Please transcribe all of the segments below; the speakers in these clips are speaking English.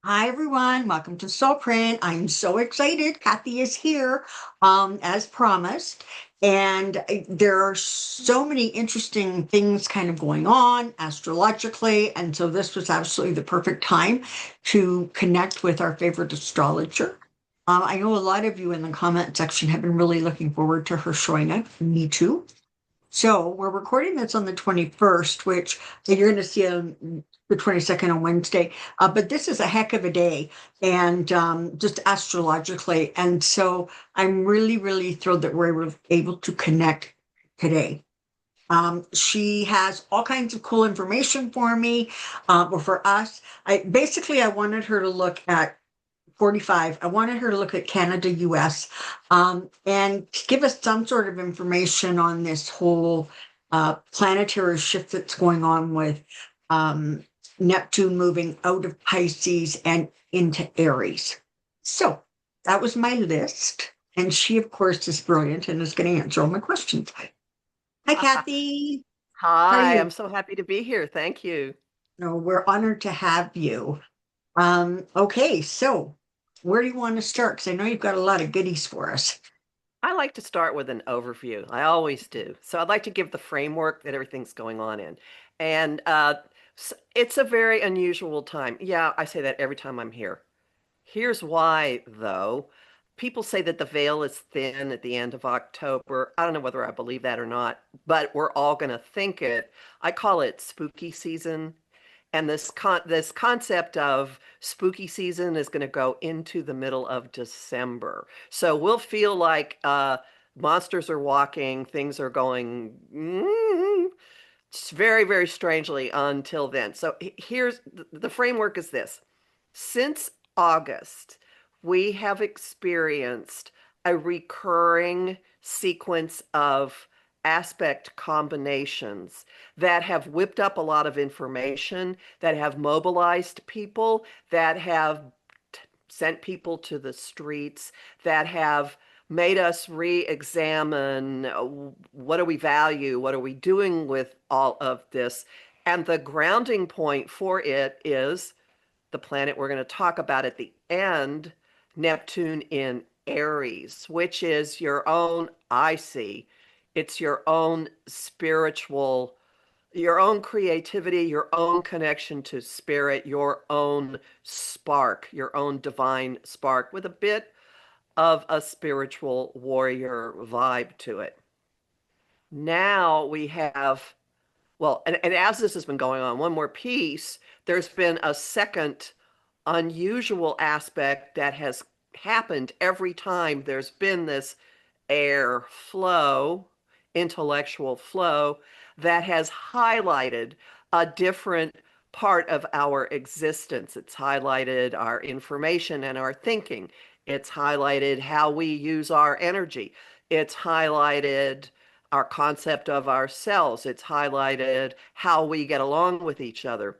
Hi everyone, welcome to Soulprint. I'm so excited. Kathy is here, as promised. And there are so many interesting things kind of going on astrologically. And so this was absolutely the perfect time to connect with our favorite astrologer. I know a lot of you in the comment section have been really looking forward to her showing up. Me too. So we're recording this on the 21st, which you're going to see on the 22nd on Wednesday. But this is a heck of a day and just astrologically. And so I'm really, really thrilled that we're able to connect today. She has all kinds of cool information for me, or for us. I wanted her to look at 45. I wanted her to look at Canada, US, and give us some sort of information on this whole planetary shift that's going on with um, Neptune moving out of Pisces and into Aries. So that was my list. And she, of course, is brilliant and is going to answer all my questions. Hi, Kathy. How are Hi, you? I'm so happy to be here. Thank you. No, we're honored to have you. Okay, so where do you want to start? Because I know you've got a lot of goodies for us. I like to start with an overview. I always do. So I'd like to give the framework that everything's going on in. And it's a very unusual time. Yeah, I say that every time I'm here. Here's why, though. People say that the veil is thin at the end of October. I don't know whether I believe that or not, but we're all going to think it. I call it spooky season. And this concept of spooky season is going to go into the middle of December. So we'll feel like monsters are walking, things are going very, very strangely until then. So here's the framework is this. Since August, we have experienced a recurring sequence of aspect combinations that have whipped up a lot of information, that have mobilized people, that have sent people to the streets, that have made us re-examine what do we value, what are we doing with all of this. And the grounding point for it is the planet we're going to talk about at the end, Neptune in Aries, which is your own, I see, it's your own spiritual, your own creativity, your own connection to spirit, your own spark, your own divine spark with a bit of a spiritual warrior vibe to it. Now we have, well, and as this has been going on, one more piece, there's been a second unusual aspect that has happened every time there's been this air flow, intellectual flow, that has highlighted a different part of our existence. It's highlighted our information and our thinking. It's highlighted how we use our energy. It's highlighted our concept of ourselves. It's highlighted how we get along with each other.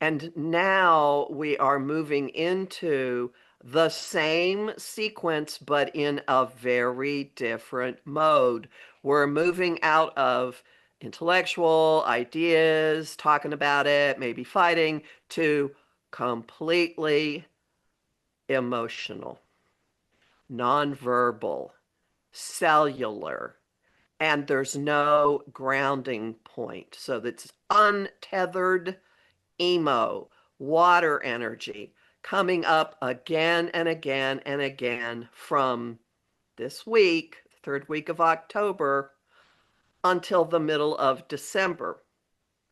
And now we are moving into the same sequence, but in a very different mode. We're moving out of intellectual ideas, talking about it, maybe fighting, to completely emotional, nonverbal, cellular, and there's no grounding point. So that's untethered emo, water energy coming up again and again and again from this week, third week of October, until the middle of December.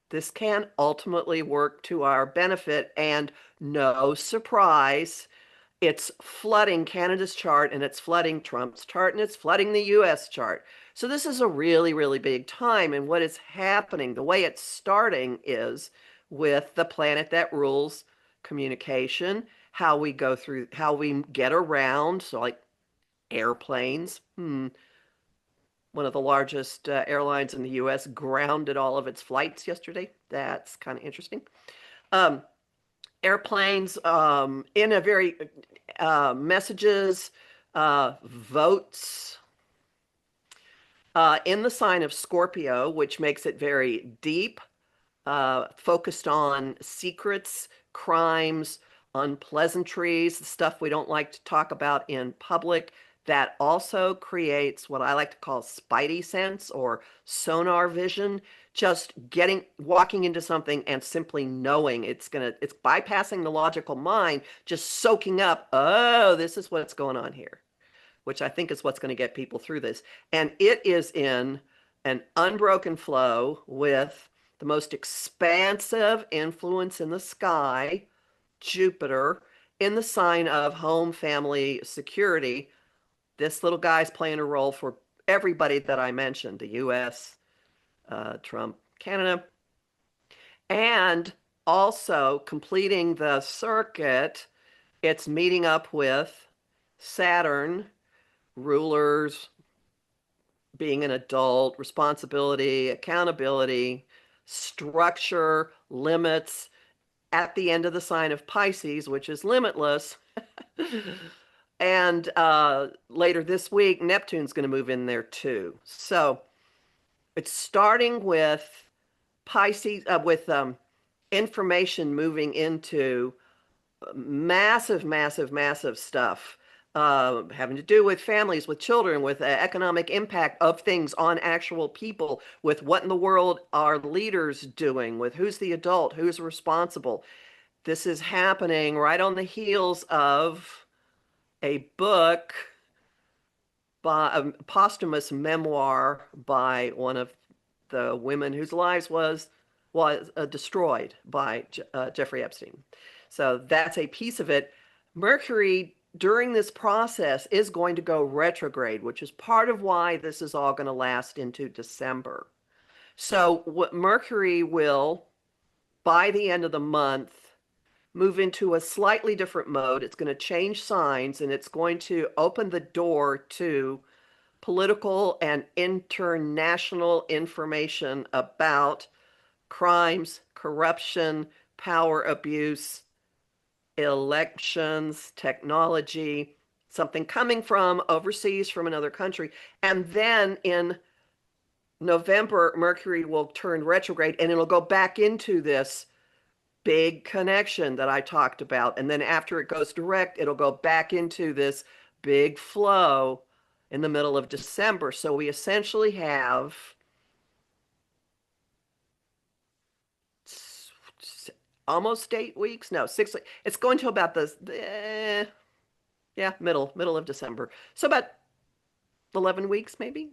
This can ultimately work to our benefit, and no surprise, it's flooding Canada's chart and it's flooding Trump's chart and it's flooding the US chart. So this is a really, really big time. And what is happening, the way it's starting is with the planet that rules communication, how we go through, how we get around. So, like airplanes. One of the largest airlines in the US grounded all of its flights yesterday. That's kind of interesting. Um, Airplanes in a very messages, votes in the sign of Scorpio, which makes it very deep, focused on secrets, crimes, unpleasantries, the stuff we don't like to talk about in public. That also creates what I like to call spidey sense or sonar vision. Just walking into something and simply knowing it's bypassing the logical mind, just soaking up, oh, this is what's going on here, which I think is what's going to get people through this. And it is in an unbroken flow with the most expansive influence in the sky, Jupiter, in the sign of home, family, security. This little guy's playing a role for everybody that I mentioned, the US, Trump, Canada, and also completing the circuit. It's meeting up with Saturn, rulers, being an adult, responsibility, accountability, structure, limits, at the end of the sign of Pisces, which is limitless. And later this week, Neptune's going to move in there too. So it's starting with Pisces, with information moving into massive, massive, massive stuff having to do with families, with children, with economic impact of things on actual people, with what in the world are leaders doing, with who's the adult, who's responsible. This is happening right on the heels of a book, by a posthumous memoir by one of the women whose lives was destroyed by Jeffrey Epstein. So that's a piece of it. Mercury during this process is going to go retrograde, which is part of why this is all going to last into December. So what Mercury will, by the end of the month, move into a slightly different mode. It's going to change signs, and it's going to open the door to political and international information about crimes, corruption, power abuse, elections, technology, something coming from overseas, from another country. And then in November, Mercury will turn retrograde, and it'll go back into this big connection that I talked about. And then after it goes direct, it'll go back into this big flow in the middle of December. So we essentially have almost 8 weeks. No, 6. It's going to about middle of December. So about 11 weeks, maybe.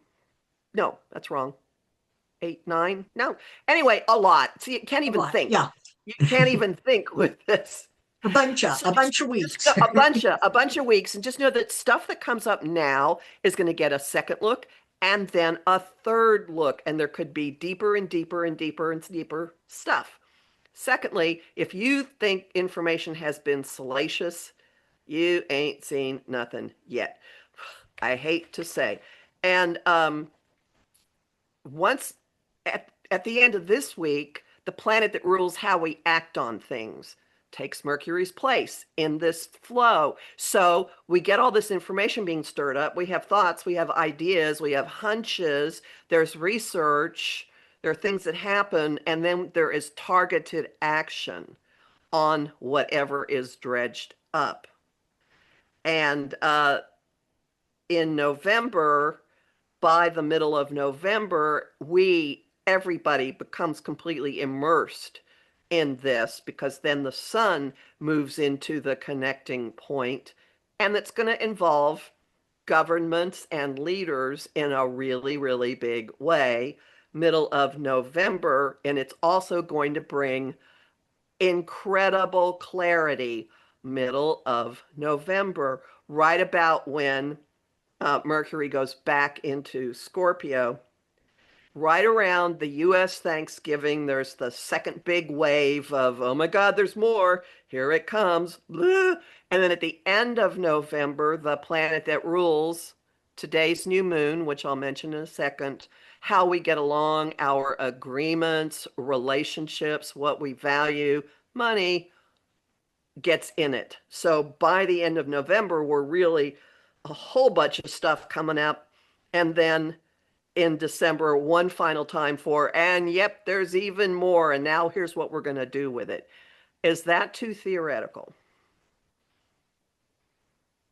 No, that's wrong. 8, 9. No. Anyway, a lot. See, you can't even think. Yeah. You can't even think with this. A bunch of weeks. A bunch of weeks. And just know that stuff that comes up now is going to get a second look and then a third look. And there could be deeper and deeper and deeper and deeper stuff. Secondly, if you think information has been salacious, you ain't seen nothing yet. I hate to say. And once at the end of this week, the planet that rules how we act on things takes Mercury's place in this flow. So we get all this information being stirred up. We have thoughts, we have ideas, we have hunches, there's research, there are things that happen, and then there is targeted action on whatever is dredged up. And in November, by the middle of November, everybody becomes completely immersed in this, because then the sun moves into the connecting point, and it's going to involve governments and leaders in a really, really big way, middle of November. And it's also going to bring incredible clarity, middle of November, right about when Mercury goes back into Scorpio. Right around the US Thanksgiving, there's the second big wave of, oh my God, there's more. Here it comes. Blah. And then at the end of November, the planet that rules today's new moon, which I'll mention in a second, how we get along, our agreements, relationships, what we value, money, gets in it. So by the end of November, we're really a whole bunch of stuff coming up. And then in December, one final time and yep, there's even more. And now here's what we're going to do with it. Is that too theoretical?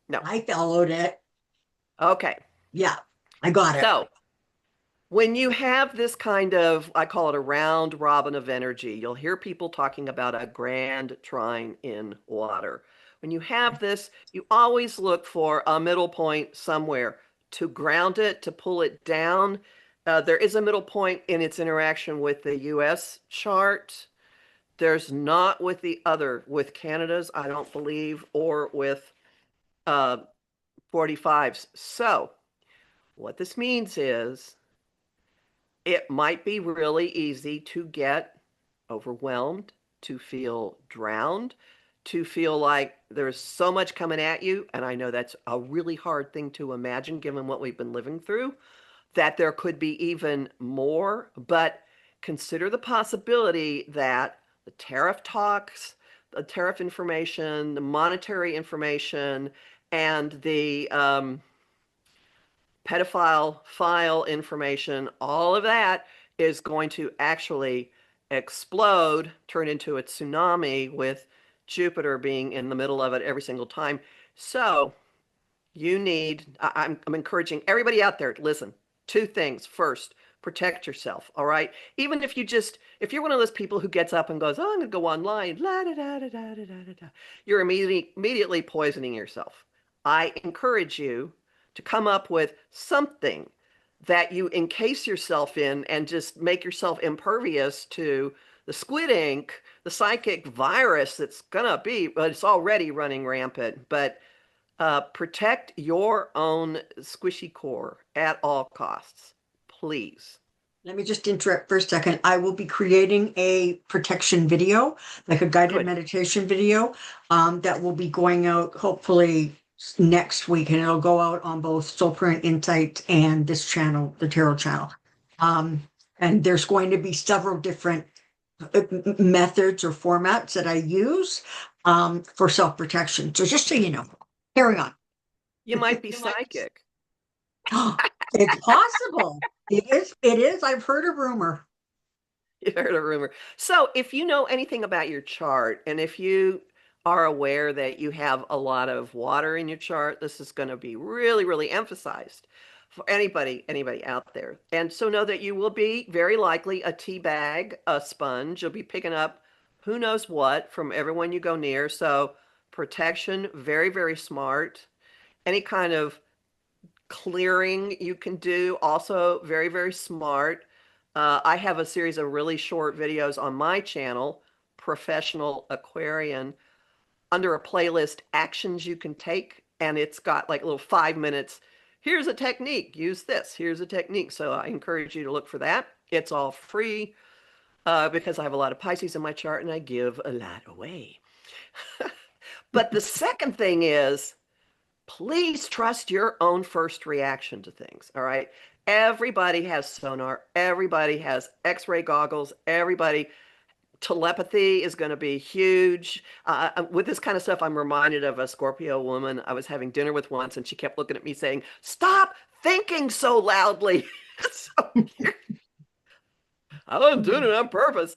No. I followed it. Okay. Yeah, I got it. So when you have this kind of, I call it a round robin of energy, you'll hear people talking about a grand trine in water. When you have this, you always look for a middle point somewhere to ground it, to pull it down. There is a middle point in its interaction with the US chart. There's not with the other, with Canada's, I don't believe, or with uh, 45s. So, what this means is it might be really easy to get overwhelmed, to feel drowned, to feel like there's so much coming at you. And I know that's a really hard thing to imagine given what we've been living through, that there could be even more. But consider the possibility that the tariff talks, the tariff information, the monetary information, and the pedophile file information, all of that is going to actually explode, turn into a tsunami with Jupiter being in the middle of it every single time. So you need, I'm encouraging everybody out there to listen. Two things. First, protect yourself. All right. Even if if you're one of those people who gets up and goes, oh, I'm going to go online, la da da da da da da da, you're immediately poisoning yourself. I encourage you to come up with something that you encase yourself in and just make yourself impervious to the squid ink, the psychic virus that's gonna be, but it's already running rampant. But protect your own squishy core at all costs, please. Let me just interrupt for a second. I will be creating a protection video, like a guided Good. meditation video, that will be going out hopefully next week, and it'll go out on both Soulprint Insights and this channel, the Tarot channel. Um, and there's going to be several different methods or formats that I use for self-protection. So just so you know, carry on. You might be psychic. It's possible. It is. It is. I've heard a rumor. You heard a rumor. So, if you know anything about your chart, and if you are aware that you have a lot of water in your chart, this is going to be really, really emphasized for anybody out there. And so know that you will be very likely a tea bag, a sponge. You'll be picking up who knows what from everyone you go near. So, protection, very, very smart. Any kind of clearing you can do, also very, very smart. I have a series of really short videos on my channel, Professional Aquarian, under a playlist, Actions You Can Take. And it's got like a little 5 minutes. Here's a technique, use this. Here's a technique. So I encourage you to look for that. It's all free because I have a lot of Pisces in my chart and I give a lot away. But the second thing is, please trust your own first reaction to things. All right. Everybody has sonar. Everybody has x-ray goggles. Everybody, telepathy is going to be huge. With this kind of stuff, I'm reminded of a Scorpio woman I was having dinner with once, and she kept looking at me saying, stop thinking so loudly. So I wasn't doing it on purpose.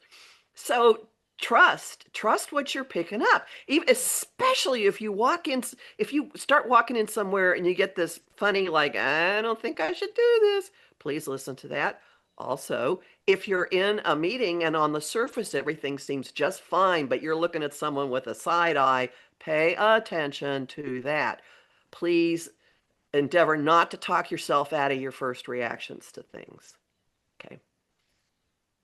So trust what you're picking up. Even especially if you if you start walking in somewhere and you get this funny, like, I don't think I should do this. Please listen to that. Also, if you're in a meeting and on the surface everything seems just fine, but you're looking at someone with a side eye, pay attention to that. Please endeavor not to talk yourself out of your first reactions to things. Okay.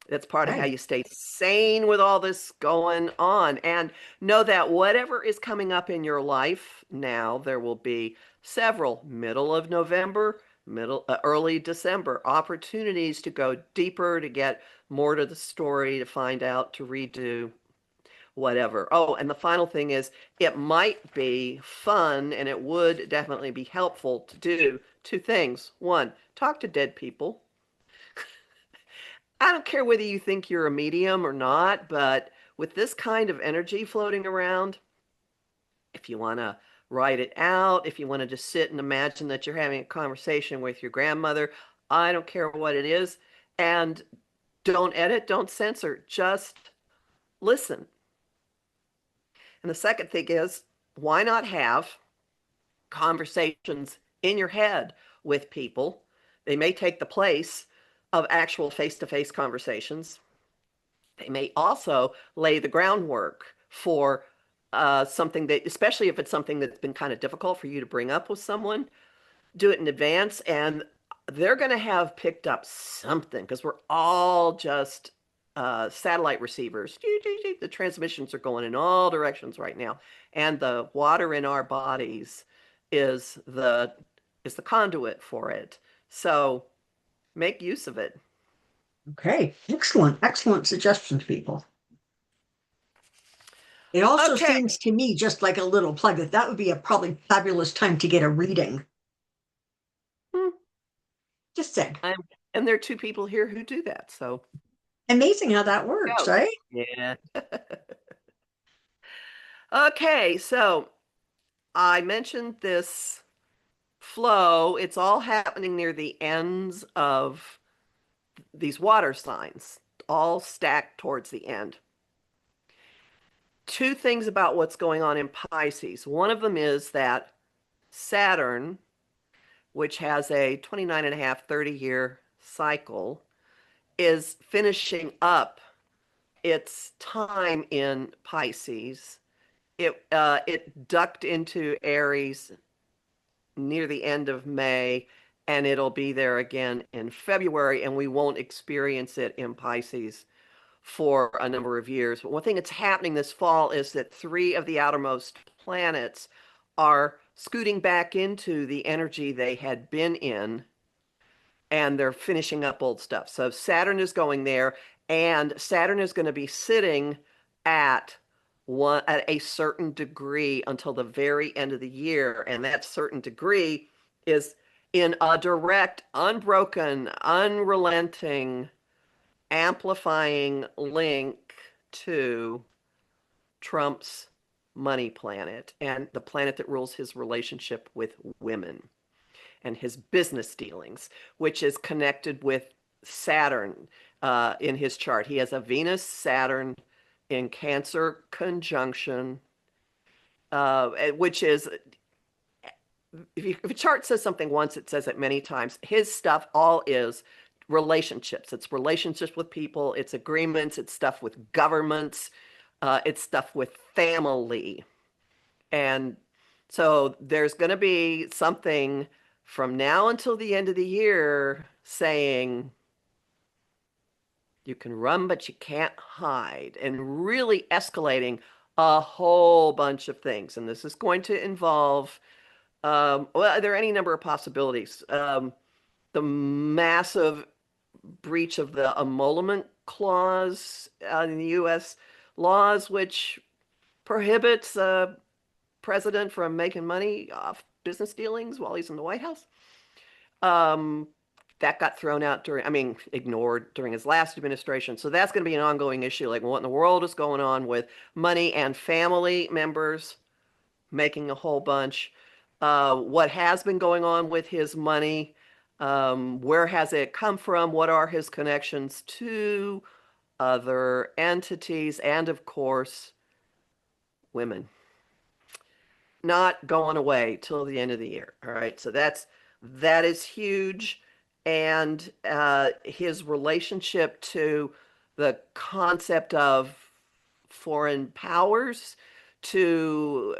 That's part of how Right. you stay sane with all this going on. And know that whatever is coming up in your life now, there will be several middle of November, early December opportunities to go deeper, to get more to the story, to find out, to redo, whatever. Oh, and the final thing is, it might be fun and it would definitely be helpful to do two things. One, talk to dead people. I don't care whether you think you're a medium or not, but with this kind of energy floating around, if you want to write it out, if you want to just sit and imagine that you're having a conversation with your grandmother, I don't care what it is. And don't edit, don't censor, just listen. And the second thing is, why not have conversations in your head with people. They may take the place of actual face-to-face conversations. They may also lay the groundwork for something that, especially if it's something that's been kind of difficult for you to bring up with someone, do it in advance, and they're going to have picked up something because we're all just satellite receivers. The transmissions are going in all directions right now, and the water in our bodies is the conduit for it. So make use of it. Okay, excellent, excellent suggestions, people. It also Okay. seems to me, just like a little plug, that that would be a probably fabulous time to get a reading. Hmm. Just said. I'm, and there are two people here who do that. So Amazing how that works, go. right? Yeah. Okay. So I mentioned this flow. It's all happening near the ends of these water signs, all stacked towards the end. Two things about what's going on in Pisces. One of them is that Saturn, which has a 29 and a half, 30-year cycle, is finishing up its time in Pisces. It ducked into Aries near the end of May, and it'll be there again in February, and we won't experience it in Pisces for a number of years. But one thing that's happening this fall is that three of the outermost planets are scooting back into the energy they had been in, and they're finishing up old stuff. So Saturn is going there, and Saturn is going to be sitting at at a certain degree until the very end of the year, and that certain degree is in a direct, unbroken, unrelenting, amplifying link to Trump's money planet and the planet that rules his relationship with women and his business dealings, which is connected with Saturn in his chart. He has a Venus Saturn in Cancer conjunction, which is, if a chart says something once, it says it many times. His stuff all is relationships. It's relationships with people, it's agreements, it's stuff with governments, it's stuff with family. And so there's going to be something from now until the end of the year saying you can run, but you can't hide, and really escalating a whole bunch of things. And this is going to involve, well, there are any number of possibilities. The massive breach of the emolument clause in the U.S. laws, which prohibits a president from making money off business dealings while he's in the White House. Um, that got thrown out ignored during his last administration. So that's going to be an ongoing issue. Like, what in the world is going on with money and family members making a whole bunch? What has been going on with his money? Where has it come from? What are his connections to other entities? And of course, women. Not going away till the end of the year. All right. So that is huge. And his relationship to the concept of foreign powers, to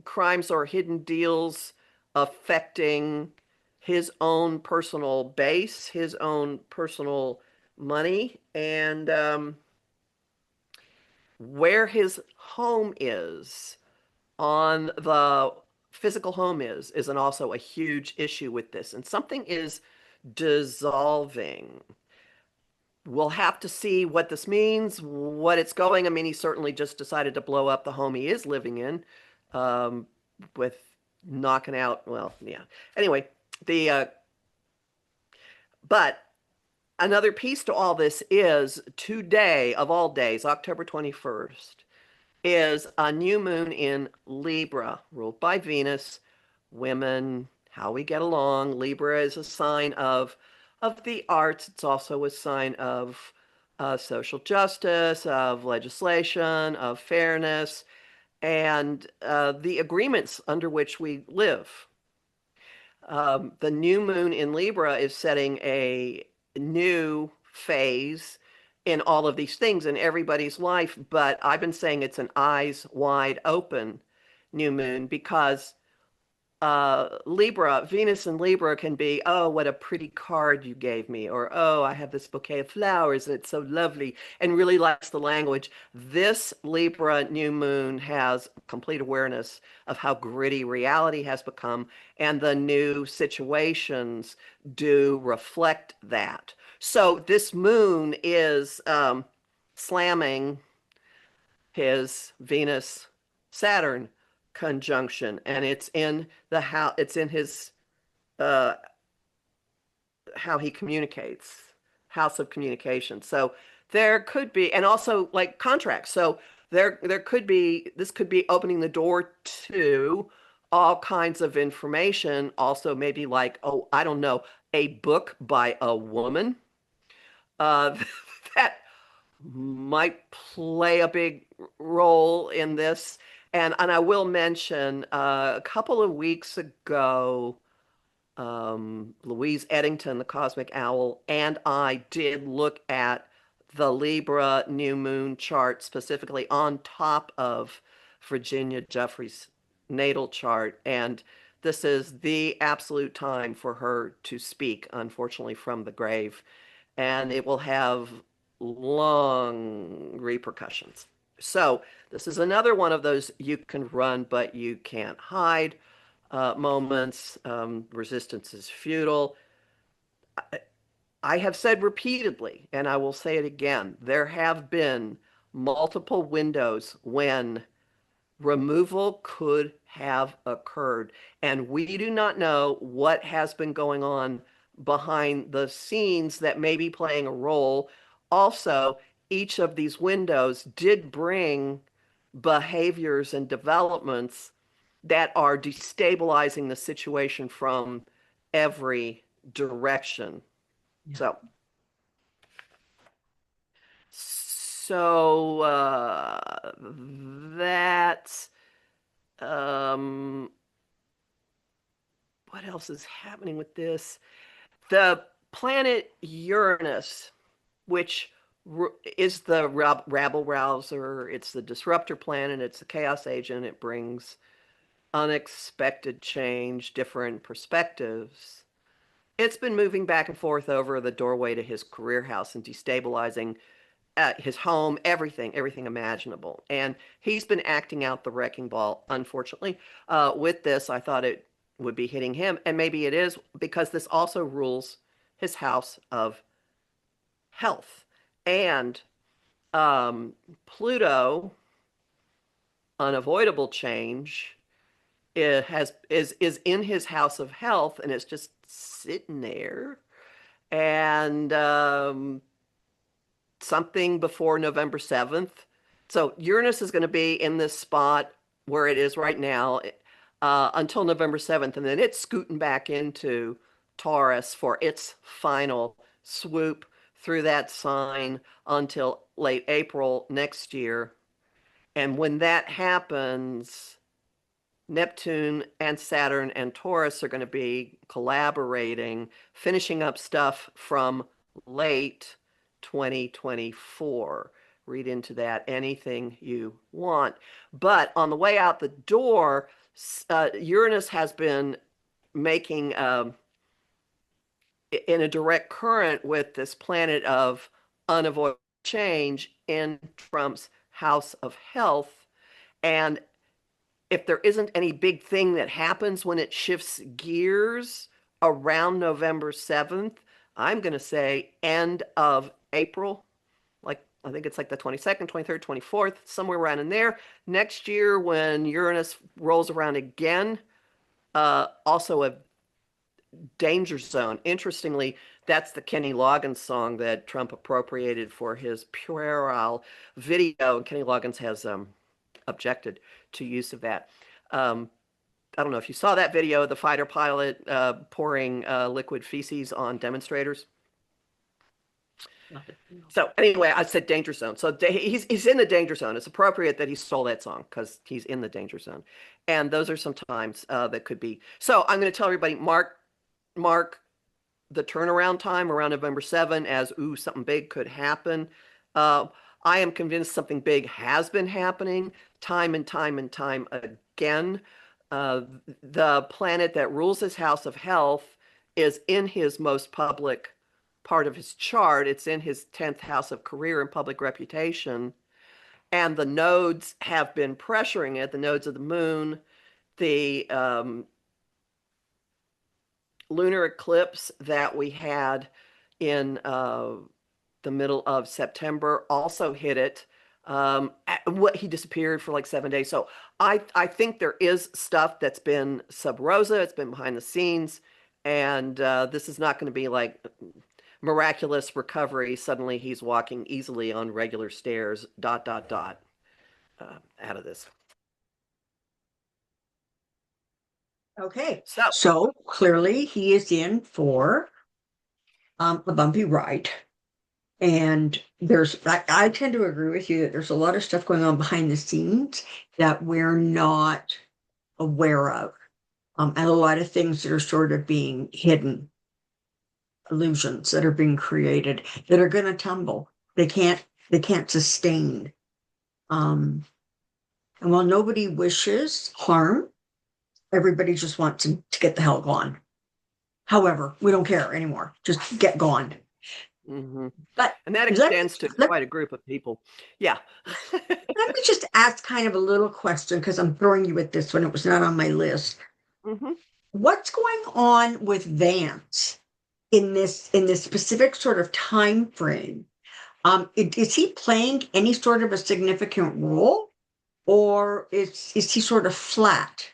crimes or hidden deals affecting his own personal base, his own personal money, and where his home is on the physical home is an also a huge issue with this. And something is dissolving. We'll have to see what this means, what it's going. I mean, he certainly just decided to blow up the home he is living in, um, with knocking out, well, yeah. Anyway, the but another piece to all this is today, of all days, October 21st, is a new moon in Libra, ruled by Venus. Women, how we get along. Libra is a sign of the arts. It's also a sign of social justice, of legislation, of fairness, and the agreements under which we live. The new moon in Libra is setting a new phase in all of these things in everybody's life. But I've been saying it's an eyes wide open new moon because Libra, Venus in Libra can be, oh, what a pretty card you gave me, or oh, I have this bouquet of flowers and it's so lovely, and really likes the language. This Libra new moon has complete awareness of how gritty reality has become, and the new situations do reflect that. So this moon is slamming his Venus Saturn conjunction, and it's in the how it's in his uh how he communicates, house of communication. So there could be, and also like contracts. So there could be, this could be opening the door to all kinds of information. Also maybe like, oh, I don't know, a book by a woman uh that might play a big role in this. And I will mention a couple of weeks ago, Louise Eddington, the Cosmic Owl, and I did look at the Libra new moon chart specifically on top of Virginia Jeffrey's natal chart. And this is the absolute time for her to speak, unfortunately, from the grave. And it will have long repercussions. So this is another one of those you can run, but you can't hide moments. Resistance is futile. I have said repeatedly, and I will say it again, there have been multiple windows when removal could have occurred. And we do not know what has been going on behind the scenes that may be playing a role. Also, each of these windows did bring behaviors and developments that are destabilizing the situation from every direction. Yeah. So, so that's um, what else is happening with this? The planet Uranus, which is the rabble rouser, it's the disruptor planet, it's the chaos agent, it brings unexpected change, different perspectives. It's been moving back and forth over the doorway to his career house and destabilizing his home, everything imaginable. And he's been acting out the wrecking ball, unfortunately. With this, I thought it would be hitting him, and maybe it is because this also rules his house of health. And Pluto, unavoidable change, is in his house of health, and it's just sitting there. And something before November 7th. So Uranus is going to be in this spot where it is right now until November 7th, and then it's scooting back into Taurus for its final swoop through that sign until late April next year. And when that happens, Neptune and Saturn and Taurus are going to be collaborating, finishing up stuff from late 2024. Read into that anything you want. But on the way out the door, Uranus has been making in a direct current with this planet of unavoidable change in Trump's house of health. And if there isn't any big thing that happens when it shifts gears around November 7th, I'm going to say end of April. Like, I think it's like the 22nd, 23rd, 24th, somewhere around in there. Next year, when Uranus rolls around again, also a danger zone. Interestingly, that's the Kenny Loggins song that Trump appropriated for his puerile video. And Kenny Loggins has objected to use of that. I don't know if you saw that video, the fighter pilot pouring liquid feces on demonstrators. So anyway, I said danger zone. So he's in the danger zone. It's appropriate that he stole that song because he's in the danger zone. And those are some times that could be. So I'm going to tell everybody, mark the turnaround time around November 7 as, ooh, something big could happen. Uh, I am convinced something big has been happening time and time and time again. The planet that rules his house of health is in his most public part of his chart. It's in his 10th house of career and public reputation. And the nodes have been pressuring it, the nodes of the moon, the lunar eclipse that we had in the middle of September also hit it. What he disappeared for like 7 days. So I think there is stuff that's been sub rosa. It's been behind the scenes, and this is not going to be like miraculous recovery. Suddenly he's walking easily on regular stairs. Dot dot dot. Out of this. Okay, So so clearly he is in for a bumpy ride. And I tend to agree with you that there's a lot of stuff going on behind the scenes that we're not aware of. And a lot of things that are sort of being hidden, illusions that are being created that are going to tumble. They can't sustain. And while nobody wishes harm, everybody just wants to get the hell gone. However, we don't care anymore. Just get gone. mm-hmm. But And that let me extends to let, quite a group of people. Yeah. let me just ask kind of a little question because I'm throwing you at this one. It was not on my list. Mm-hmm. What's going on with Vance in this specific sort of time frame? Is he playing any sort of a significant role, or is he sort of flat?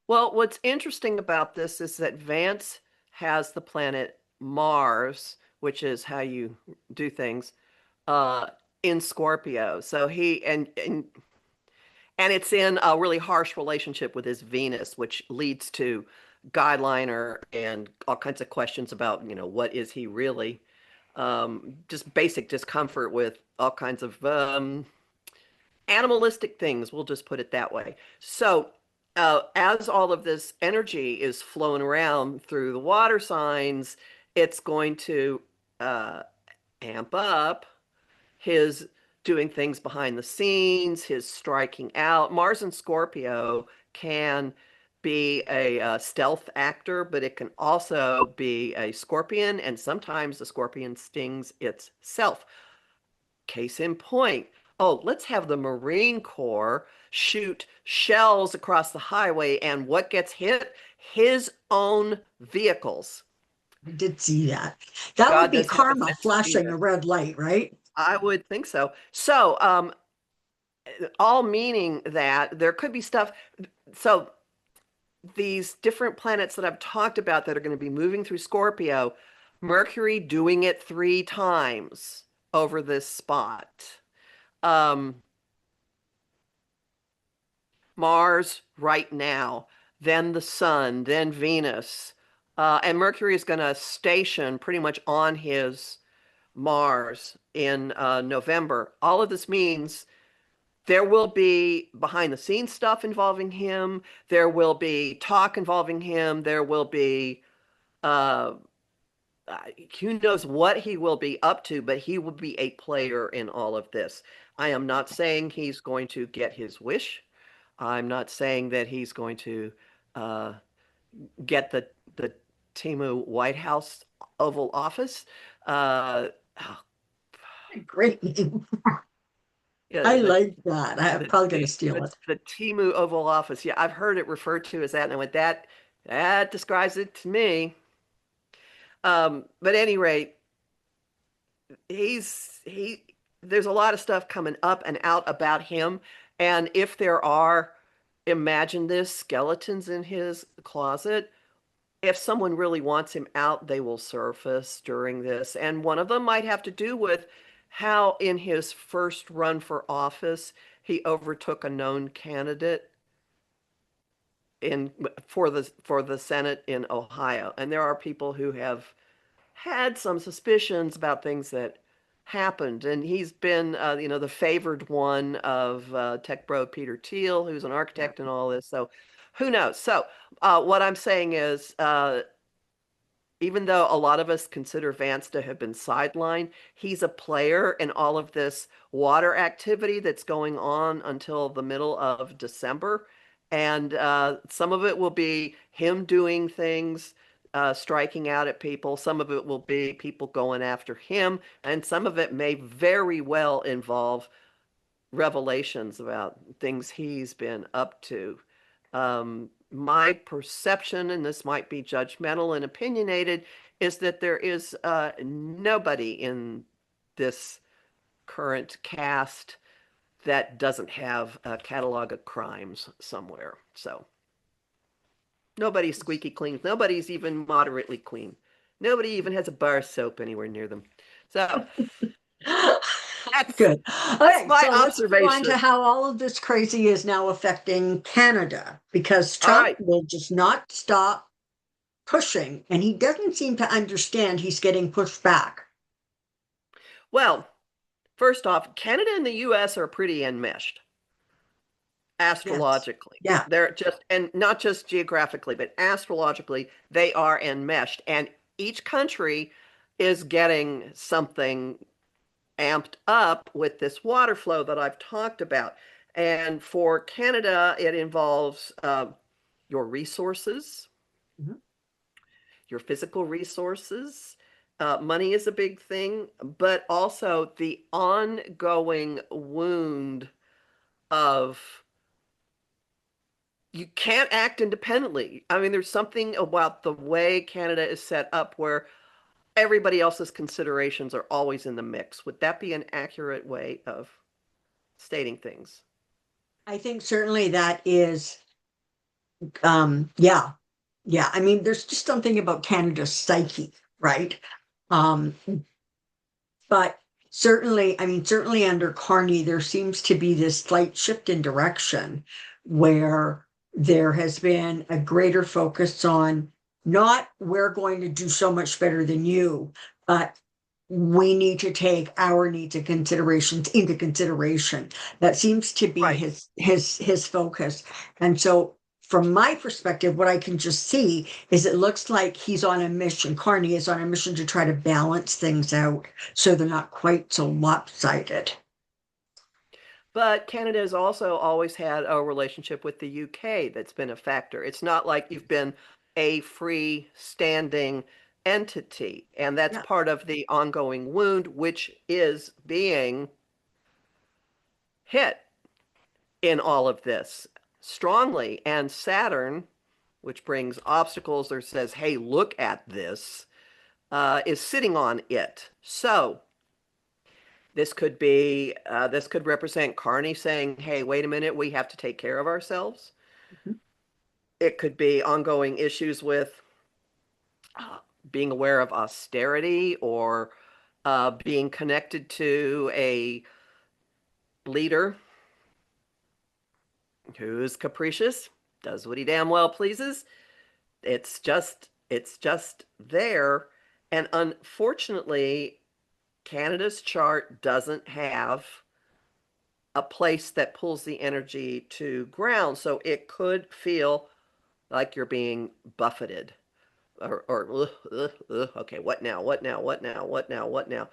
Well, what's interesting about this is that Vance has the planet Mars, which is how you do things, uh, in Scorpio. So he and it's in a really harsh relationship with his Venus, which leads to guideliner and all kinds of questions about, what is he really? Just basic discomfort with all kinds of animalistic things, we'll just put it that way. So, as all of this energy is flowing around through the water signs, it's going to uh, amp up his doing things behind the scenes, his striking out. Mars and Scorpio can be a stealth actor, but it can also be a scorpion, and sometimes the scorpion stings itself. Case in point, oh, let's have the Marine Corps shoot shells across the highway, and what gets hit? His own vehicles. I did see that. That would God be does have a karma sense of flashing humor. a red light, right? I would think so. So, all meaning that there could be stuff. So, these different planets that I've talked about that are going to be moving through Scorpio, Mercury doing it 3 times over this spot. Um, Mars right now, then the Sun, then Venus. And Mercury is going to station pretty much on his Mars in November. All of this means there will be behind the scenes stuff involving him. There will be talk involving him. There will be, uh, who knows what he will be up to, but he will be a player in all of this. I am not saying he's going to get his wish. I'm not saying that he's going to uh, get the Timu White House Oval Office. Uh, oh, Great name. yeah, I like that. I'm the, probably going to the, steal the, it. the Timu Oval Office. Yeah, I've heard it referred to as that, and I went, that describes it to me. But at any rate, he there's a lot of stuff coming up and out about him, and if there are, imagine this, skeletons in his closet, if someone really wants him out, they will surface during this. And one of them might have to do with how, in his first run for office, he overtook a known candidate in for the Senate in Ohio. And there are people who have had some suspicions about things that happened. And he's been, the favored one of tech bro Peter Thiel, who's an Yeah. architect and all this. So who knows? So what I'm saying is, even though a lot of us consider Vance to have been sidelined, he's a player in all of this water activity that's going on until the middle of December. And some of it will be him doing things, striking out at people. Some of it will be people going after him. And some of it may very well involve revelations about things he's been up to. My perception, and this might be judgmental and opinionated, is that there is nobody in this current cast that doesn't have a catalog of crimes somewhere. So nobody's squeaky clean. Nobody's even moderately clean. Nobody even has a bar of soap anywhere near them. So that's Good. that's Okay, my so let's move on to observation. how all of this crazy is now affecting Canada because All Trump right. will just not stop pushing, and he doesn't seem to understand he's getting pushed back. Well, first off, Canada and the US are pretty enmeshed Yes. astrologically. Yeah. They're just, and not just geographically, but astrologically, they are enmeshed. And each country is getting something amped up with this water flow that I've talked about. And for Canada, it involves your resources, Mhm. your physical resources. Money is a big thing, but also the ongoing wound of you can't act independently. I mean, there's something about the way Canada is set up where everybody else's considerations are always in the mix. Would that be an accurate way of stating things? I think certainly that is, yeah, yeah. I mean, there's just something about Canada's psyche, right? Um, but certainly, I mean, certainly under Carney, there seems to be this slight shift in direction where there has been a greater focus on not we're going to do so much better than you, but we need to take our needs and considerations into consideration. That seems to be Right. his focus. And so from my perspective, what I can just see is it looks like he's on a mission. Carney is on a mission to try to balance things out so they're not quite so lopsided. But Canada has also always had a relationship with the UK that's been a factor. It's not like you've been a free standing entity. And that's Yeah. part of the ongoing wound, which is being hit in all of this strongly. And Saturn, which brings obstacles or says, hey, look at this, is sitting on it. So this could represent Carney saying, hey, wait a minute, we have to take care of ourselves. Mhm. It could be ongoing issues with being aware of austerity or being connected to a leader who's capricious, does what he damn well pleases. It's just there. And unfortunately, Canada's chart doesn't have a place that pulls the energy to ground. So it could feel like you're being buffeted or okay, what now? What now? What now? What now? What now?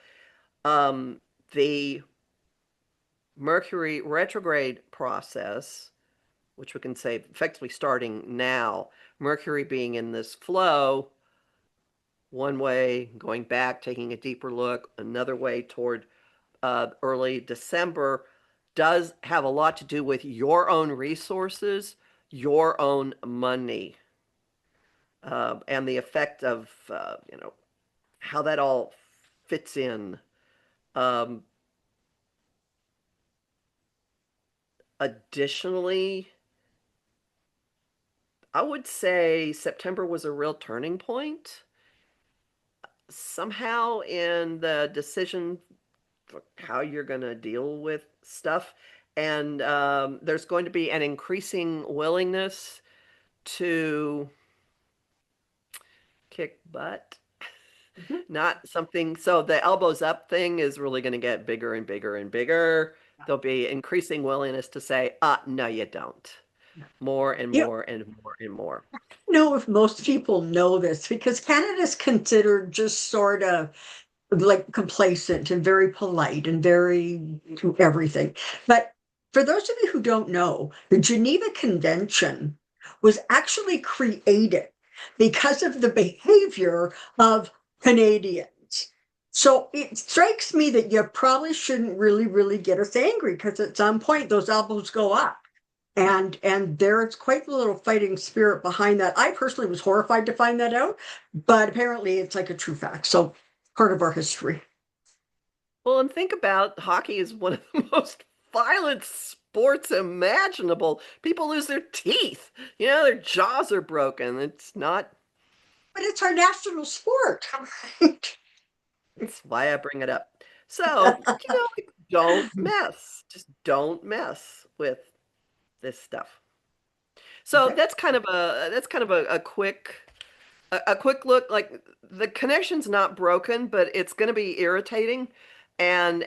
Um, the Mercury retrograde process, which we can say effectively starting now, Mercury being in this flow, one way, going back, taking a deeper look, another way toward early December, does have a lot to do with your own resources, your own money, and the effect of, how that all fits in. Um, Additionally, I would say September was a real turning point somehow in the decision for how you're going to deal with stuff. And there's going to be an increasing willingness to kick butt Mhm. not something. So the elbows up thing is really going to get bigger and bigger and bigger. There'll be increasing willingness to say, no, you don't. More and You more and more and more. know if most people know this because Canada's considered just sort of like complacent and very polite and very to everything. But for those of you who don't know, the Geneva Convention was actually created because of the behavior of Canadians. So it strikes me that you probably shouldn't really get us angry because at some point those elbows go up. And there's quite a little fighting spirit behind that. I personally was horrified to find that out, but apparently it's like a true fact. So part of our history. Well, and think about hockey is one of the most violent sports imaginable. People lose their teeth. Their jaws are broken. It's not, But it's our national sport. that's why I bring it up. So, like, don't mess. Just don't mess with this stuff. So Okay. that's kind of a quick look. Like the connection's not broken, but it's going to be irritating, and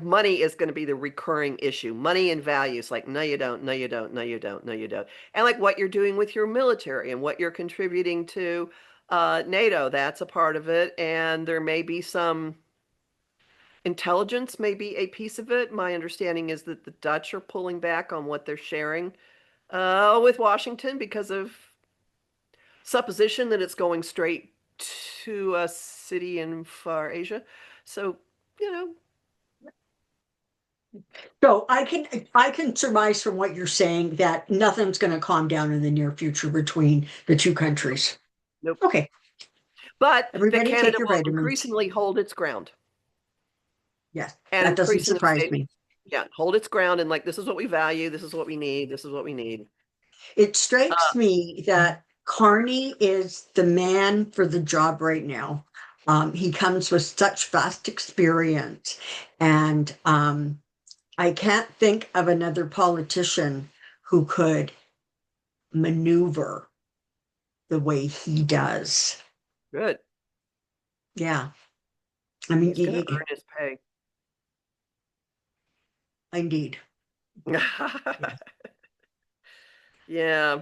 money is going to be the recurring issue. Money and values, like no, you don't, no, you don't, no, you don't, no, you don't, and like what you're doing with your military and what you're contributing to NATO. That's a part of it, and there may be some intelligence, may be a piece of it. My understanding is that the Dutch are pulling back on what they're sharing with Washington because of supposition that it's going straight to a city in far Asia. So, you know, So I can surmise from what you're saying that nothing's going to calm down in the near future between the two nope, countries. nope. Okay, But that everybody take Canada your will vitamins. increasingly hold its ground Yes, and that doesn't increasingly surprise say, me. yeah, hold its ground and like, this is what we value, this is what we need, this is what we need. It Uh, strikes me that Carney is the man for the job right now. He comes with such vast experience, and I can't think of another politician who could maneuver the way he does. Good. Yeah, I mean, He's going to earn his pay. indeed. Yeah. Yeah.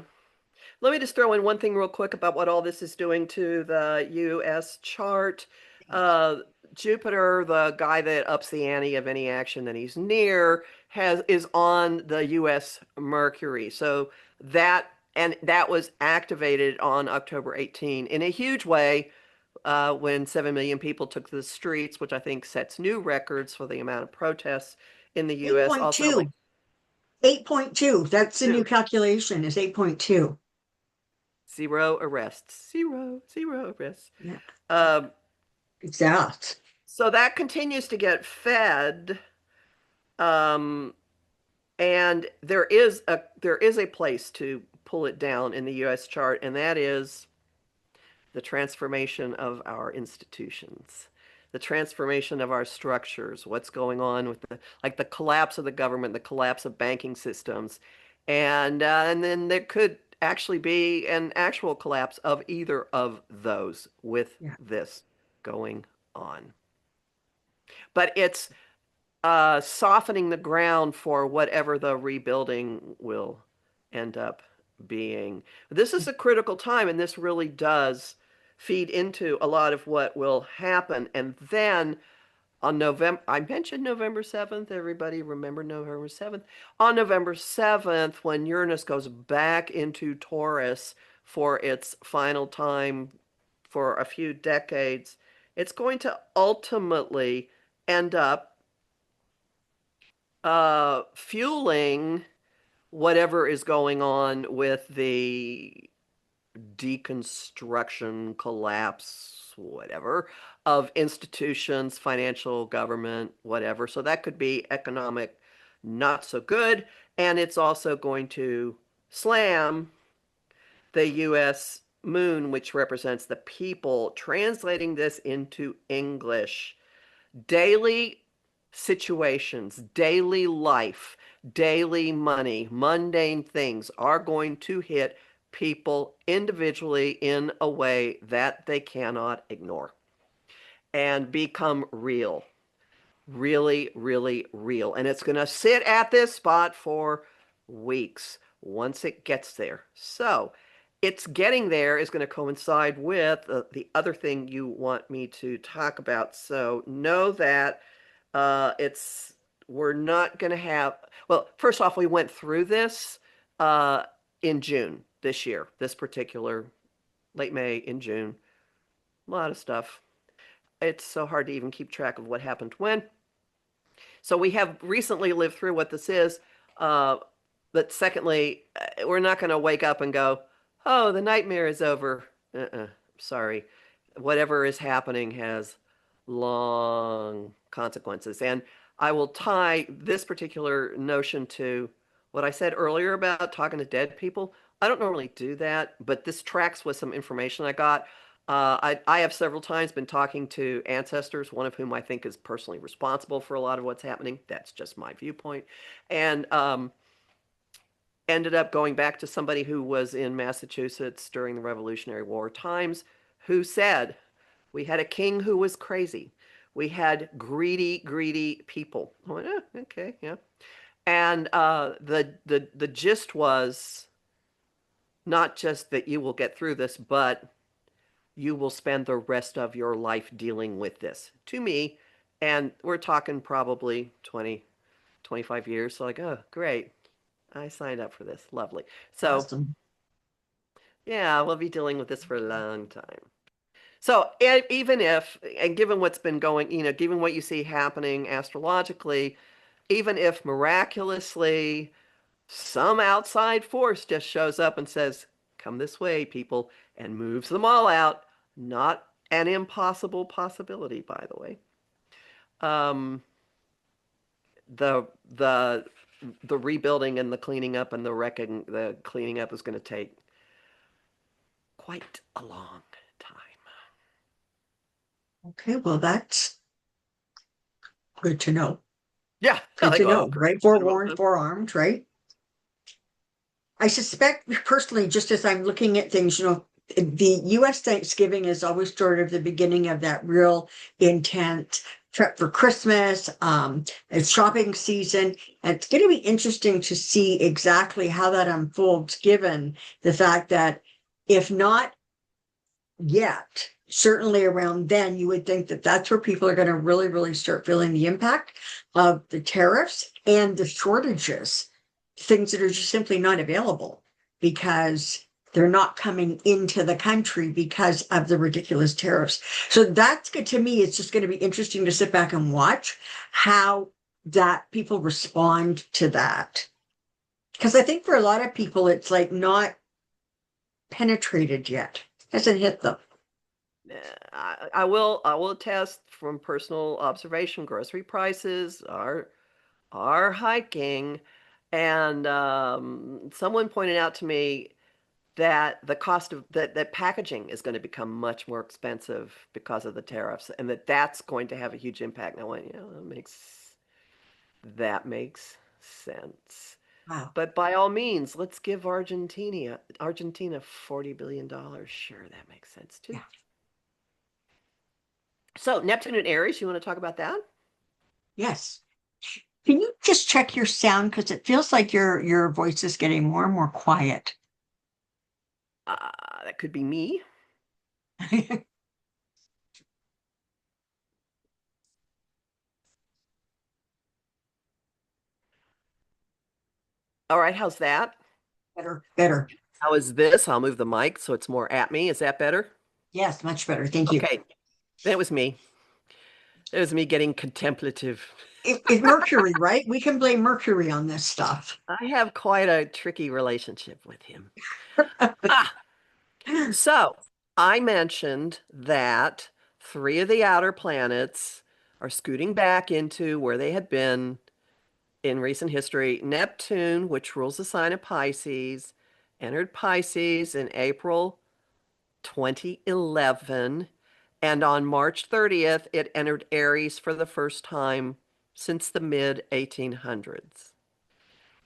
Let me just throw in one thing real quick about what all this is doing to the US chart. Uh, Jupiter, the guy that ups the ante of any action that he's near, is on the US Mercury. So that was activated on October 18 in a huge way when 7 million people took to the streets, which I think sets new records for the amount of protests in the US. Also, like 8.2, 8.2. That's the new calculation is 8.2. zero arrests, zero arrests. Yeah, Um, exact. so that continues to get fed, um, and there is a place to pull it down in the U.S. chart, and that is the transformation of our institutions, the transformation of our structures, what's going on with the collapse of the government, the collapse of banking systems, and then there could actually be an actual collapse of either of those with Yeah. this going on. But it's softening the ground for whatever the rebuilding will end up being. This is a critical time, and this really does feed into a lot of what will happen. And then on November, I mentioned November 7th. Everybody remember November 7th? On November 7th, when Uranus goes back into Taurus for its final time for a few decades, it's going to ultimately end up fueling whatever is going on with the deconstruction, collapse, whatever, of institutions, financial, government, whatever. So that could be economic, not so good. And it's also going to slam the US moon, which represents the people, translating this into English. Daily situations, daily life, daily money, mundane things are going to hit people individually in a way that they cannot ignore. and become real. Really, really real. And it's going to sit at this spot for weeks once it gets there. So it's getting there is going to coincide with the other thing you want me to talk about. So know that it's we're not going to have, well, first off, we went through this uh, in June this year, this particular late May in June. A lot of stuff. It's so hard to even keep track of what happened when. So we have recently lived through what this is. Uh, but secondly, we're not going to wake up and go, oh, the nightmare is over. Sorry. Whatever is happening has long consequences. And I will tie this particular notion to what I said earlier about talking to dead people. I don't normally do that, but this tracks with some information I got. I have several times been talking to ancestors, one of whom I think is personally responsible for a lot of what's happening. That's just my viewpoint. And ended up going back to somebody who was in Massachusetts during the Revolutionary War times who said, we had a king who was crazy. We had greedy, greedy people. I went, okay, yeah. And the gist was not just that you will get through this, but you will spend the rest of your life dealing with this. To me, and we're talking probably 20, 25 years. So like, oh, great. I signed up for this. Lovely. So Awesome. yeah, we'll be dealing with this for a long time. So even if, and given what's been going, given what you see happening astrologically, even if miraculously some outside force just shows up and says, come this way, people, and moves them all out, not an impossible possibility, by the way. Um, the the the rebuilding and the cleaning up and the cleaning up is going to take quite a long time. Okay, well, that's good to know. Yeah, Good like, to oh, know, great. right? Forewarned, forearmed, right? I suspect personally, just as I'm looking at things, the US Thanksgiving is always sort of the beginning of that real intense prep for Christmas. It's shopping season. And it's going to be interesting to see exactly how that unfolds, given the fact that if not yet, certainly around then, you would think that that's where people are going to really, really start feeling the impact of the tariffs and the shortages, things that are just simply not available because they're not coming into the country because of the ridiculous tariffs. So that's good to me. It's just going to be interesting to sit back and watch how that people respond to that. Because I think for a lot of people, it's like not penetrated yet, hasn't hit them. I will attest from personal observation. Grocery prices are hiking, and someone pointed out to me that the cost of that packaging is going to become much more expensive because of the tariffs, and that's going to have a huge impact. And I went, yeah, that makes sense. Wow. But by all means, let's give Argentina $40 billion. Sure, that makes sense too. Yeah. So Neptune and Aries, you want to talk about that? Yes. Can you just check your sound? Because it feels like your voice is getting more and more quiet. That could be me. All right, how's that? Better, better. How is this? I'll move the mic so it's more at me. Is that better? Yes, much better. Thank you. Okay, that was me. It was me getting contemplative. It's Mercury, right? We can blame Mercury on this stuff. I have quite a tricky relationship with him. Ah, so I mentioned that three of the outer planets are scooting back into where they had been in recent history. Neptune, which rules the sign of Pisces, entered Pisces in April 2011. And on March 30th, it entered Aries for the first time since the mid 1800s.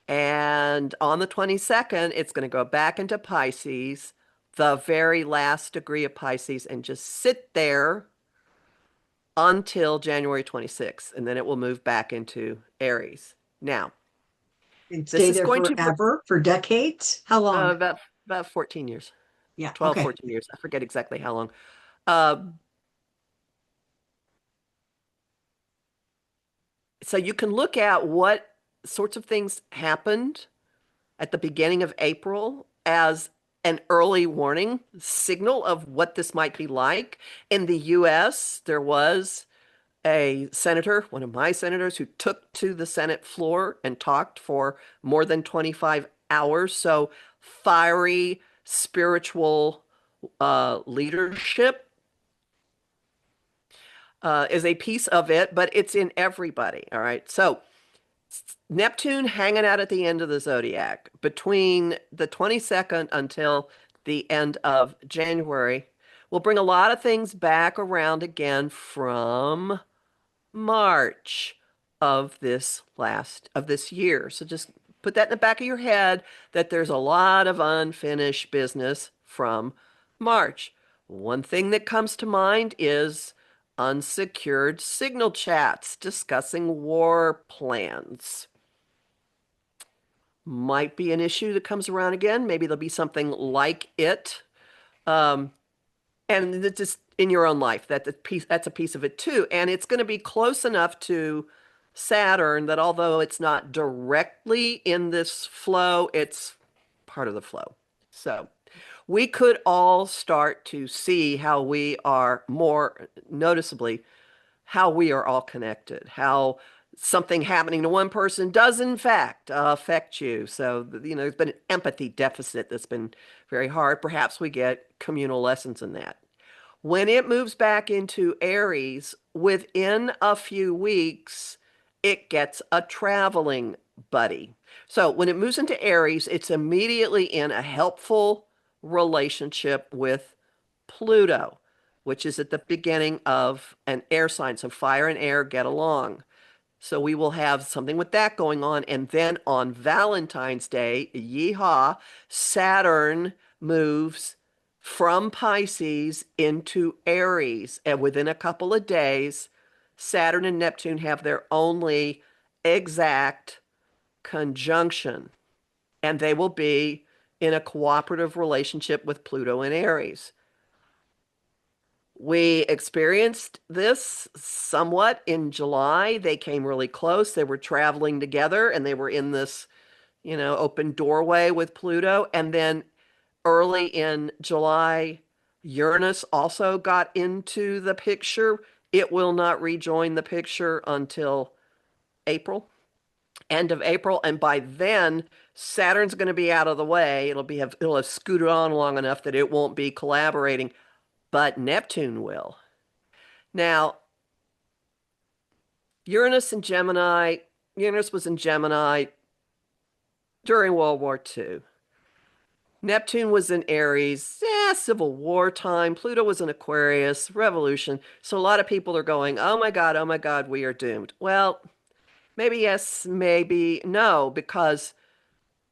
And on the 22nd, it's going to go back into Pisces, the very last degree of Pisces, and just sit there until January 26th, and then it will move back into Aries. Now, And this stay is there going to forever, for decades? How long? about 14 years, Yeah, 12, okay. 14 years. I forget exactly how long. Uh, so you can look at what sorts of things happened at the beginning of April as an early warning signal of what this might be like. In the US, there was a senator, one of my senators, who took to the Senate floor and talked for more than 25 hours. So, fiery spiritual leadership is a piece of it, but it's in everybody. All right. So, Neptune hanging out at the end of the zodiac between the 22nd until the end of January will bring a lot of things back around again from March of this year. So just put that in the back of your head that there's a lot of unfinished business from March. One thing that comes to mind is unsecured signal chats discussing war plans. Might be an issue that comes around again. Maybe there'll be something like it. Um, and it's just in your own life that's a piece of it too, and it's going to be close enough to Saturn that although it's not directly in this flow, it's part of the flow. So we could all start to see how we are more noticeably how we are all connected, how something happening to one person does in fact affect you. So, there's been an empathy deficit that's been very hard. Perhaps we get communal lessons in that. When it moves back into Aries, within a few weeks, it gets a traveling buddy. So when it moves into Aries, it's immediately in a helpful relationship with Pluto, which is at the beginning of an air sign. So fire and air get along. So we will have something with that going on. And then on Valentine's Day, yeehaw, Saturn moves from Pisces into Aries. And within a couple of days, Saturn and Neptune have their only exact conjunction. And they will be in a cooperative relationship with Pluto and Aries. We experienced this somewhat in July. They came really close. They were traveling together and they were in this, open doorway with Pluto. And then early in July, Uranus also got into the picture. It will not rejoin the picture until April, end of April. And by then, Saturn's going to be out of the way. It'll have scooted on long enough that it won't be collaborating, but Neptune will. Now, Uranus was in Gemini during World War II. Neptune was in Aries, Civil War time. Pluto was in Aquarius, Revolution. So a lot of people are going, oh my God, we are doomed. Well, maybe yes, maybe no, because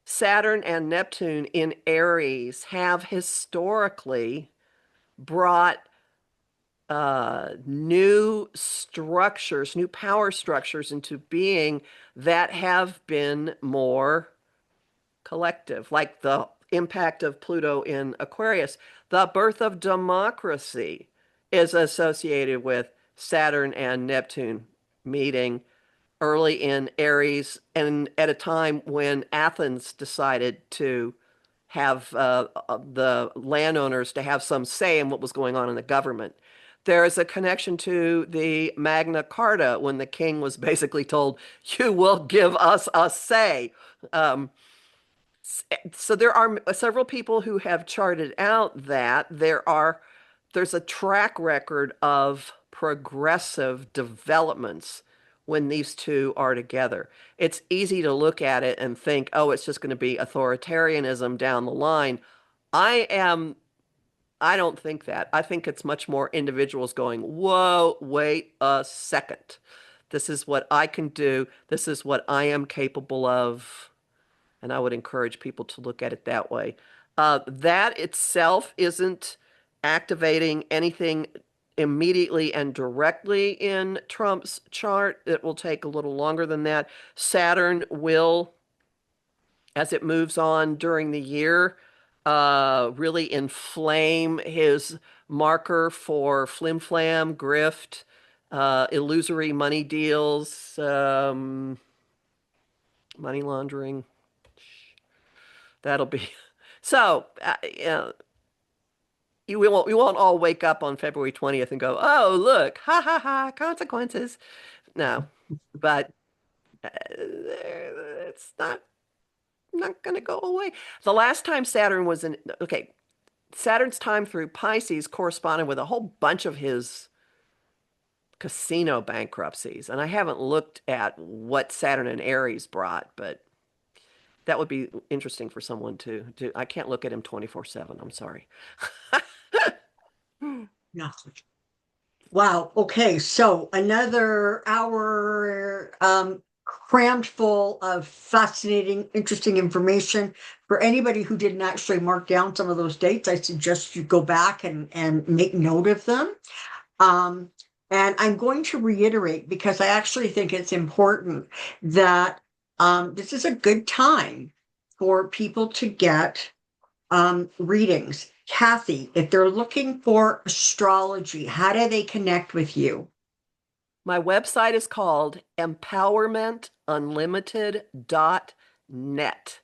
Saturn and Neptune in Aries have historically brought new structures, new power structures into being that have been more collective, like the impact of Pluto in Aquarius. The birth of democracy is associated with Saturn and Neptune meeting early in Aries and at a time when Athens decided to have the landowners to have some say in what was going on in the government. There is a connection to the Magna Carta when the king was basically told, "You will give us a say." Um, so there are several people who have charted out that there's a track record of progressive developments when these two are together. It's easy to look at it and think, oh, it's just going to be authoritarianism down the line. I am I don't think that. I think it's much more individuals going, whoa, wait a second. This is what I can do. This is what I am capable of. And I would encourage people to look at it that way. That itself isn't activating anything immediately and directly in Trump's chart. It will take a little longer than that. Saturn will, as it moves on during the year, really inflame his marker for flim flam, grift, illusory money deals, money laundering. That'll be so. We won't all wake up on February 20th and go, "Oh, look, ha ha ha, consequences." No, but it's not going to go away. The last time Saturn was in, okay, Saturn's time through Pisces corresponded with a whole bunch of his casino bankruptcies. And I haven't looked at what Saturn and Aries brought, but that would be interesting for someone to do. I can't look at him 24/7. I'm sorry. Yeah. Wow. Okay. So another hour crammed full of fascinating, interesting information. For anybody who didn't actually mark down some of those dates, I suggest you go back and make note of them. Um, and I'm going to reiterate because I actually think it's important that this is a good time for people to get readings. Kathy, if they're looking for astrology, how do they connect with you? My website is called empowermentunlimited.net.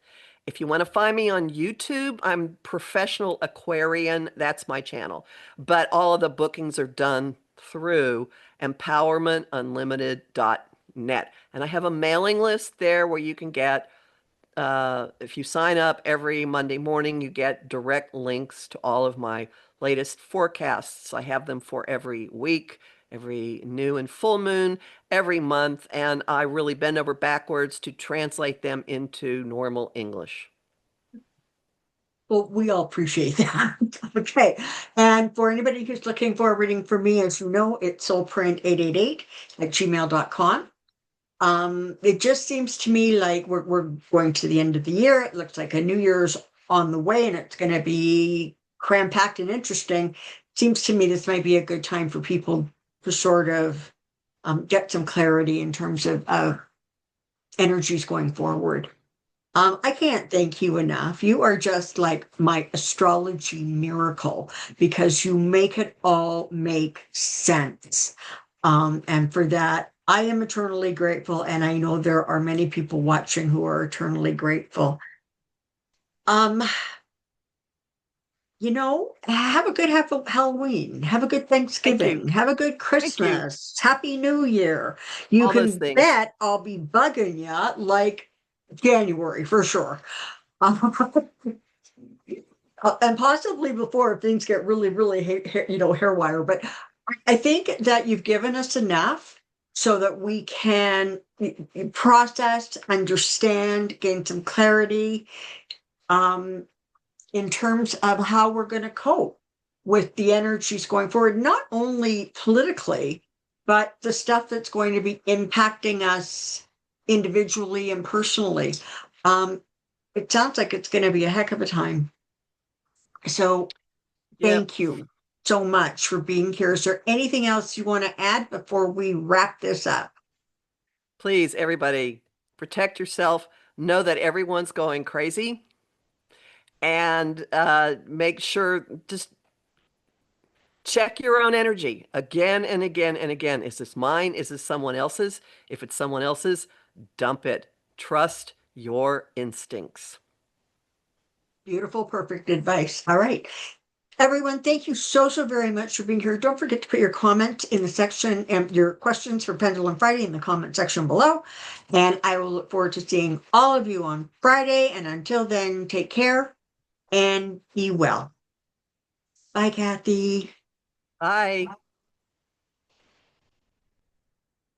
If you want to find me on YouTube, I'm Professional Aquarian. That's my channel. But all of the bookings are done through empowermentunlimited.net. And I have a mailing list there where you can get, if you sign up every Monday morning, you get direct links to all of my latest forecasts. I have them for every week, every new and full moon, every month, and I really bend over backwards to translate them into normal English. Well, we all appreciate that. Okay. And for anybody who's looking for a reading for me, as you know, it's soulprint888 @gmail.com. It just seems to me like we're going to the end of the year. It looks like a New Year's on the way and it's going to be cram-packed and interesting. Seems to me this might be a good time for people to sort of get some clarity in terms of energies going forward. I can't thank you enough. You are just like my astrology miracle because you make it all make sense. And for that, I am eternally grateful. And I know there are many people watching who are eternally grateful. Um, have a good Halloween. Have a good Thank you. Thanksgiving. Have a good Thank you. Christmas. Happy New Year. You All those can things. bet I'll be bugging you like January for sure. And possibly before if things get really, really, hair wire. But I think that you've given us enough so that we can process, understand, gain some clarity um, in terms of how we're going to cope with the energies going forward, not only politically, but the stuff that's going to be impacting us individually and personally. Um, it sounds like it's going to be a heck of a time. So Yep. thank you so much for being here. Is there anything else you want to add before we wrap this up? Please, everybody, protect yourself. Know that everyone's going crazy and make sure just check your own energy again and again and again. Is this mine? Is this someone else's? If it's someone else's, dump it. Trust your instincts. Beautiful, perfect advice. All right. Everyone, thank you so, so very much for being here. Don't forget to put your comment in the section and your questions for Pendulum Friday in the comment section below. And I will look forward to seeing all of you on Friday. And until then, take care and be well. Bye, Kathy. Bye.